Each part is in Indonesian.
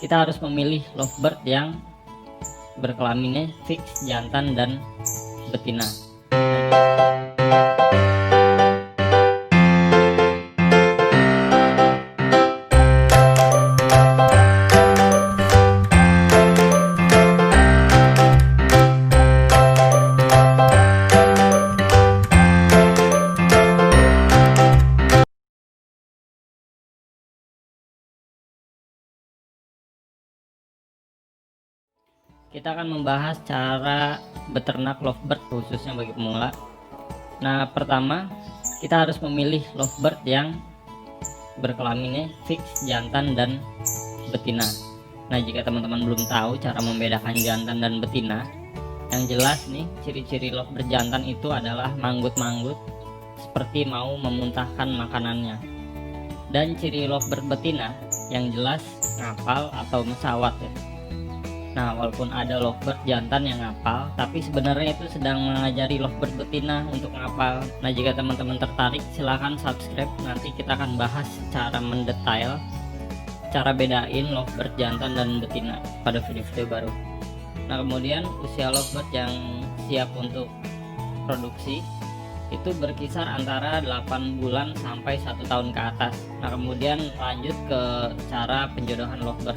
kita harus memilih lovebird yang berkelaminnya fix jantan dan betina. Kita akan membahas cara beternak lovebird khususnya bagi pemula. Nah, pertama kita harus memilih lovebird yang berkelaminnya fix jantan dan betina. Nah, jika teman-teman belum tahu cara membedakan jantan dan betina, yang jelas nih ciri-ciri lovebird jantan itu adalah manggut-manggut seperti mau memuntahkan makanannya. Dan ciri lovebird betina yang jelas ngapal atau mesawat ya. Nah, walaupun ada lovebird jantan yang ngapal, tapi sebenarnya itu sedang mengajari lovebird betina untuk ngapal. Nah, jika teman-teman tertarik, silahkan subscribe. Nanti kita akan bahas secara mendetail cara bedain lovebird jantan dan betina pada video-video baru. Nah, kemudian usia lovebird yang siap untuk produksi itu berkisar antara 8 bulan sampai 1 tahun ke atas. Nah, kemudian lanjut ke cara penjodohan lovebird.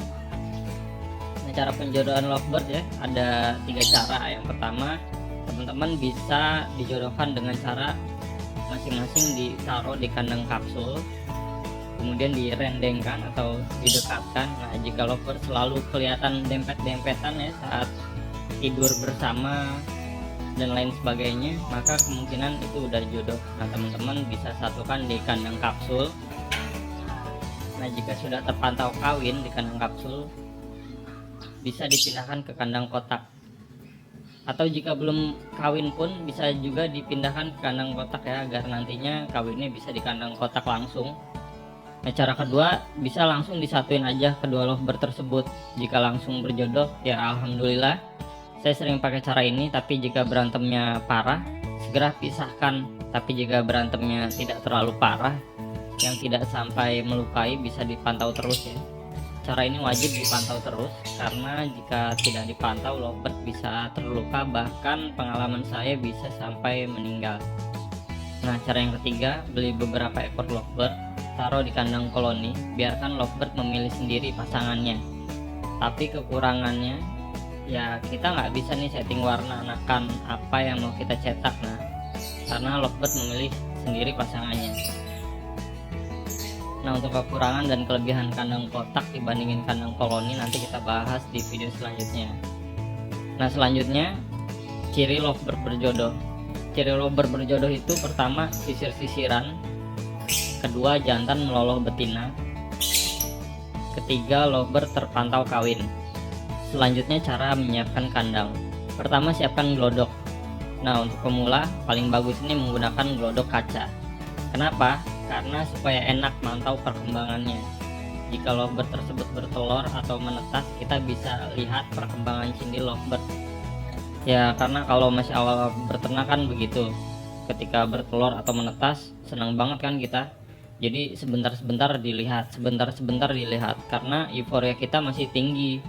Cara penjodohan lovebird ya ada 3 cara. Yang pertama, teman-teman bisa dijodohkan dengan cara masing-masing ditaruh di kandang kapsul, kemudian direndengkan atau didekatkan. Nah, jika lovebird selalu kelihatan dempet-dempetan ya saat tidur bersama dan lain sebagainya, maka kemungkinan itu udah jodoh. Nah, teman-teman bisa satukan di kandang kapsul. Nah, jika sudah terpantau kawin di kandang kapsul, bisa dipindahkan ke kandang kotak, atau jika belum kawin pun bisa juga dipindahkan ke kandang kotak ya, agar nantinya kawinnya bisa di kandang kotak langsung. Nah, cara kedua bisa langsung disatuin aja kedua lovebird tersebut. Jika langsung berjodoh ya alhamdulillah. Saya sering pakai cara ini, tapi jika berantemnya parah segera pisahkan. Tapi jika berantemnya tidak terlalu parah, yang tidak sampai melukai, bisa dipantau terus ya. Cara ini wajib dipantau terus, karena jika tidak dipantau lovebird bisa terluka, bahkan pengalaman saya bisa sampai meninggal. Nah, cara yang ketiga, beli beberapa ekor lovebird, taruh di kandang koloni, biarkan lovebird memilih sendiri pasangannya. Tapi kekurangannya ya kita nggak bisa nih setting warna anakan apa yang mau kita cetak. Nah, karena lovebird memilih sendiri pasangannya. Nah, untuk kekurangan dan kelebihan kandang kotak dibandingin kandang koloni nanti kita bahas di video selanjutnya. Nah, selanjutnya ciri lovebird berjodoh. Ciri lovebird berjodoh itu pertama sisir-sisiran, kedua jantan meloloh betina, ketiga lovebird terpantau kawin. Selanjutnya cara menyiapkan kandang. Pertama, siapkan glodok. Nah, untuk pemula paling bagus ini menggunakan glodok kaca. Kenapa? Karena supaya enak mantau perkembangannya. Jika lovebird tersebut bertelur atau menetas, kita bisa lihat perkembangan cindil lovebird ya, karena kalau masih awal berternak kan begitu, ketika bertelur atau menetas senang banget kan kita, jadi sebentar-sebentar dilihat karena euforia kita masih tinggi.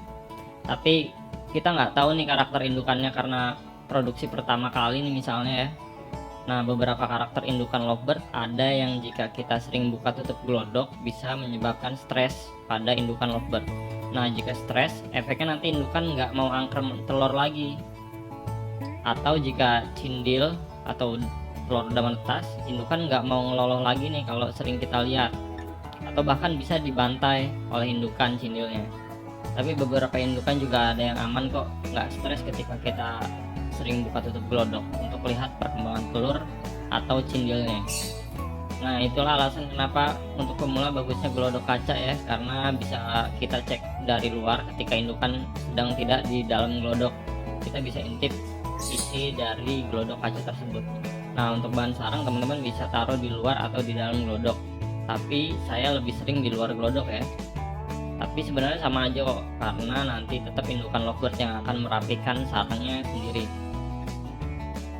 Tapi kita nggak tahu nih karakter indukannya karena produksi pertama kali nih misalnya ya. Nah, beberapa karakter indukan lovebird ada yang jika kita sering buka tutup glodok bisa menyebabkan stres pada indukan lovebird. Nah, jika stres, efeknya nanti indukan nggak mau angker telur lagi. Atau jika cindil atau telur udah menetas, indukan nggak mau ngeloloh lagi nih kalau sering kita lihat. Atau bahkan bisa dibantai oleh indukan cindilnya. Tapi beberapa indukan juga ada yang aman kok, nggak stres ketika kita sering buka tutup glodok untuk lihat perkembangan telur atau cindilnya. Nah, itulah alasan kenapa untuk pemula bagusnya glodok kaca ya, karena bisa kita cek dari luar ketika indukan sedang tidak di dalam glodok. Kita bisa intip isi dari glodok kaca tersebut. Nah, untuk bahan sarang teman-teman bisa taruh di luar atau di dalam glodok. Tapi saya lebih sering di luar glodok ya. Tapi sebenarnya sama aja kok, karena nanti tetap indukan lovebird yang akan merapikan sarangnya sendiri.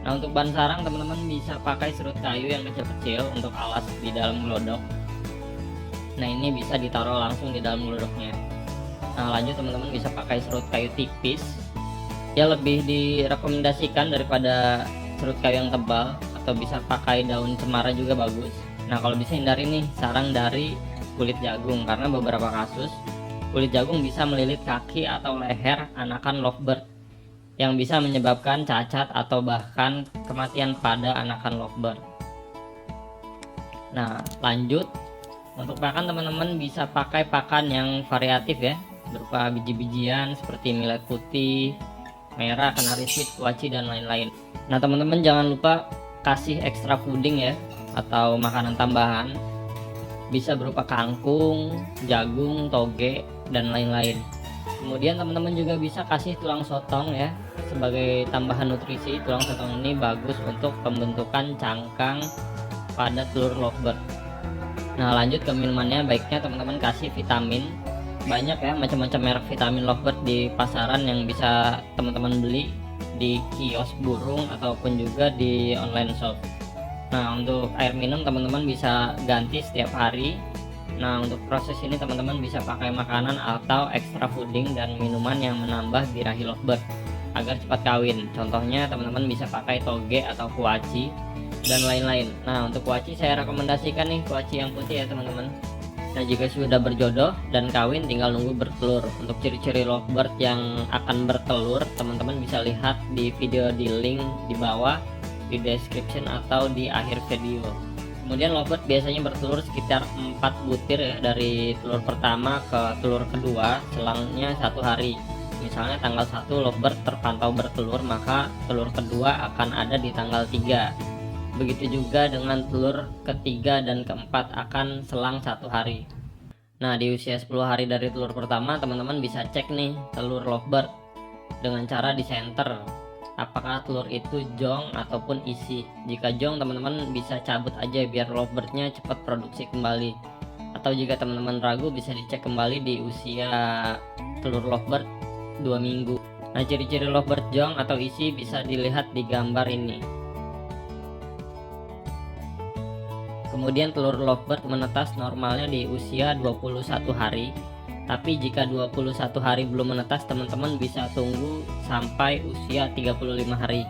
Nah, untuk bahan sarang teman-teman bisa pakai serut kayu yang kecil-kecil untuk alas di dalam glodok. Nah, ini bisa ditaruh langsung di dalam glodoknya. Nah lanjut teman-teman bisa pakai serut kayu tipis, ya lebih direkomendasikan daripada serut kayu yang tebal, atau bisa pakai daun cemara juga bagus. Nah kalau bisa hindari nih sarang dari kulit jagung, karena beberapa kasus kulit jagung bisa melilit kaki atau leher anakan lovebird yang bisa menyebabkan cacat atau bahkan kematian pada anakan lovebird. Nah lanjut untuk pakan teman-teman bisa pakai pakan yang variatif ya, berupa biji-bijian seperti millet putih, merah, canary seed, kuaci dan lain-lain. Nah teman-teman jangan lupa kasih extra fooding ya, atau makanan tambahan, bisa berupa kangkung, jagung, toge dan lain-lain. Kemudian teman-teman juga bisa kasih tulang sotong ya sebagai tambahan nutrisi. Tulang sotong ini bagus untuk pembentukan cangkang pada telur lovebird. Nah lanjut ke minumannya, baiknya teman-teman kasih vitamin. Banyak ya macam-macam merek vitamin lovebird di pasaran yang bisa teman-teman beli di kios burung ataupun juga di online shop. Nah untuk air minum teman-teman bisa ganti setiap hari. Nah untuk proses ini teman-teman bisa pakai makanan atau extra fooding dan minuman yang menambah birahi lovebird agar cepat kawin. Contohnya teman-teman bisa pakai toge atau kuaci dan lain-lain. Nah untuk kuaci saya rekomendasikan nih kuaci yang putih ya teman-teman. Nah jika sudah berjodoh dan kawin tinggal nunggu bertelur. Untuk ciri-ciri lovebird yang akan bertelur teman-teman bisa lihat di video di link di bawah, di description atau di akhir video. Kemudian lovebird biasanya bertelur sekitar 4 butir ya, dari telur pertama ke telur kedua selangnya 1 hari. Misalnya tanggal 1 lovebird terpantau bertelur, maka telur kedua akan ada di tanggal 3. Begitu juga dengan telur ketiga dan keempat akan selang 1 hari. Nah di usia 10 hari dari telur pertama teman-teman bisa cek nih telur lovebird dengan cara di center apakah telur itu jong ataupun isi. Jika jong teman-teman bisa cabut aja biar lovebirdnya cepat produksi kembali. Atau jika teman-teman ragu bisa dicek kembali di usia telur lovebird 2 minggu. Nah ciri-ciri lovebird jong atau isi bisa dilihat di gambar ini. Kemudian telur lovebird menetas normalnya di usia 21 hari. Tapi jika 21 hari belum menetas teman-teman bisa tunggu sampai usia 35 hari.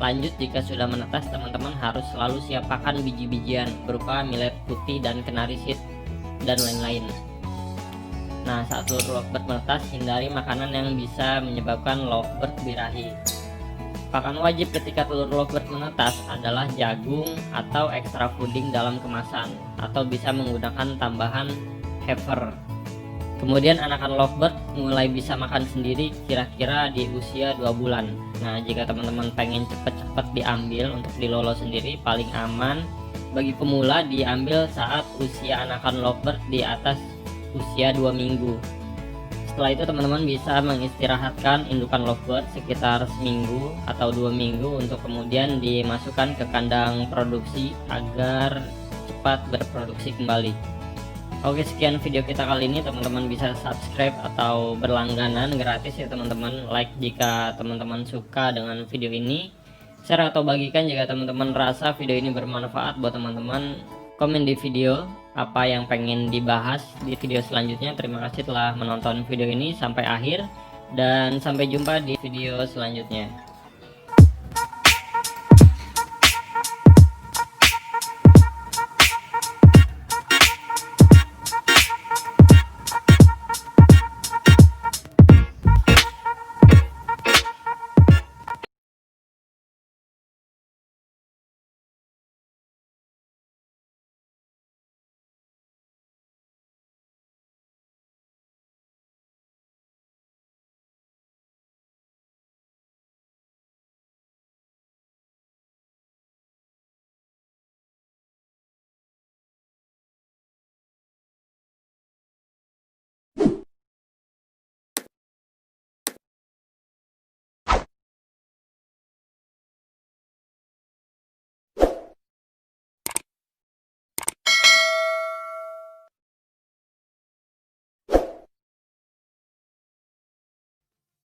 Lanjut jika sudah menetas teman-teman harus selalu siap pakan biji-bijian berupa millet putih dan canary seed dan lain-lain. Nah saat telur lovebird menetas hindari makanan yang bisa menyebabkan lovebird birahi. Pakan wajib ketika telur lovebird menetas adalah jagung atau extra fooding dalam kemasan, atau bisa menggunakan tambahan heifer. Kemudian anakan lovebird mulai bisa makan sendiri kira-kira di usia 2 bulan. Nah jika teman-teman pengen cepet-cepet diambil untuk dilolo sendiri, paling aman bagi pemula diambil saat usia anakan lovebird di atas usia 2 minggu. Setelah itu teman-teman bisa mengistirahatkan indukan lovebird sekitar seminggu atau 2 minggu untuk kemudian dimasukkan ke kandang produksi agar cepat berproduksi kembali. Oke sekian video kita kali ini, teman-teman bisa subscribe atau berlangganan gratis ya teman-teman. Like jika teman-teman suka dengan video ini, share atau bagikan jika teman-teman rasa video ini bermanfaat buat teman-teman. Komen di video apa yang pengen dibahas di video selanjutnya. Terima kasih telah menonton video ini sampai akhir dan sampai jumpa di video selanjutnya.